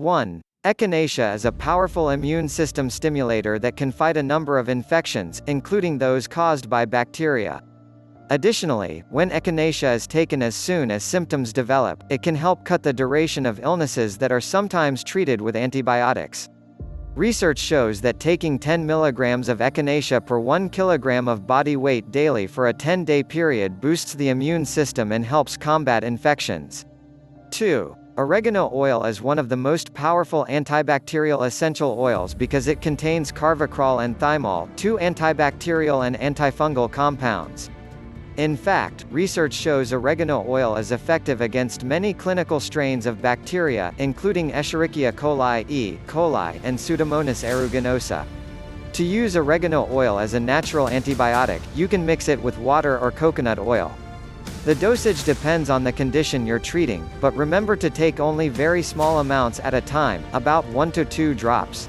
1. Echinacea is a powerful immune system stimulator that can fight a number of infections, including those caused by bacteria. Additionally, when echinacea is taken as soon as symptoms develop, it can help cut the duration of illnesses that are sometimes treated with antibiotics. Research shows that taking 10 mg of echinacea per 1 kg of body weight daily for a 10-day period boosts the immune system and helps combat infections. 2. Oregano oil is one of the most powerful antibacterial essential oils because it contains carvacrol and thymol, two antibacterial and antifungal compounds. In fact, research shows oregano oil is effective against many clinical strains of bacteria, including Escherichia coli, E. coli, and Pseudomonas aeruginosa. To use oregano oil as a natural antibiotic, you can mix it with water or coconut oil. The dosage depends on the condition you're treating, but remember to take only very small amounts at a time, about 1 to 2 drops.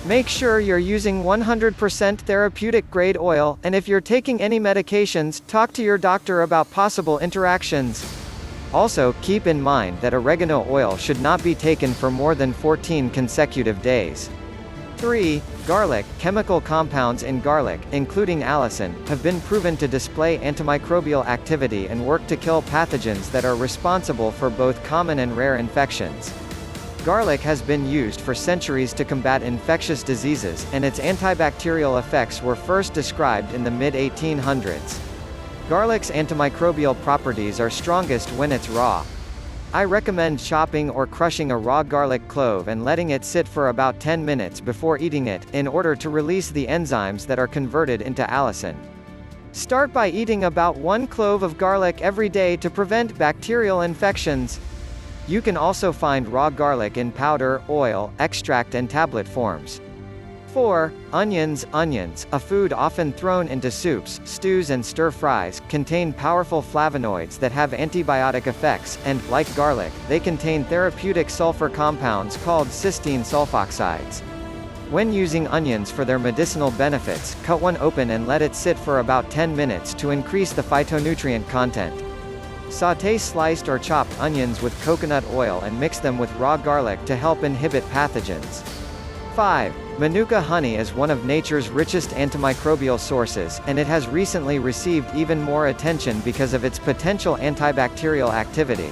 Make sure you're using 100% therapeutic grade oil, and if you're taking any medications, talk to your doctor about possible interactions. Also, keep in mind that oregano oil should not be taken for more than 14 consecutive days. 3. Garlic. Chemical compounds in garlic, including allicin, have been proven to display antimicrobial activity and work to kill pathogens that are responsible for both common and rare infections. Garlic has been used for centuries to combat infectious diseases, and its antibacterial effects were first described in the mid-1800s. Garlic's antimicrobial properties are strongest when it's raw. I recommend chopping or crushing a raw garlic clove and letting it sit for about 10 minutes before eating it, in order to release the enzymes that are converted into allicin. Start by eating about 1 clove of garlic every day to prevent bacterial infections. You can also find raw garlic in powder, oil, extract and tablet forms. 4. Onions. Onions, a food often thrown into soups, stews and stir-fries, contain powerful flavonoids that have antibiotic effects, and, like garlic, they contain therapeutic sulfur compounds called cysteine sulphoxides. When using onions for their medicinal benefits, cut one open and let it sit for about 10 minutes to increase the phytonutrient content. Sauté sliced or chopped onions with coconut oil and mix them with raw garlic to help inhibit pathogens. 5. Manuka honey is one of nature's richest antimicrobial sources, and it has recently received even more attention because of its potential antibacterial activity.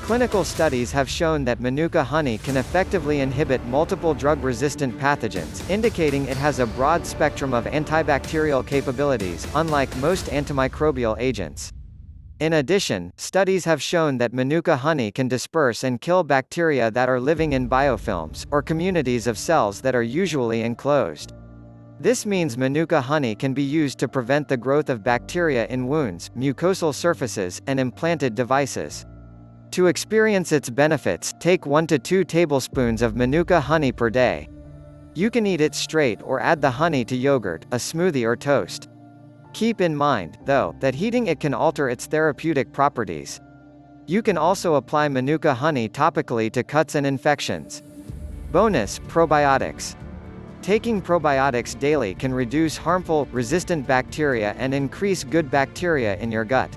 Clinical studies have shown that Manuka honey can effectively inhibit multiple drug-resistant pathogens, indicating it has a broad spectrum of antibacterial capabilities, unlike most antimicrobial agents. In addition, studies have shown that Manuka honey can disperse and kill bacteria that are living in biofilms, or communities of cells that are usually enclosed. This means Manuka honey can be used to prevent the growth of bacteria in wounds, mucosal surfaces, and implanted devices. To experience its benefits, take 1 to 2 tablespoons of Manuka honey per day. You can eat it straight or add the honey to yogurt, a smoothie or toast. Keep in mind, though, that heating it can alter its therapeutic properties. You can also apply Manuka honey topically to cuts and infections. Bonus: probiotics. Taking probiotics daily can reduce harmful, resistant bacteria and increase good bacteria in your gut.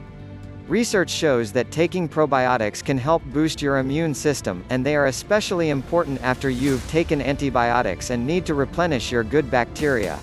Research shows that taking probiotics can help boost your immune system, and they are especially important after you've taken antibiotics and need to replenish your good bacteria.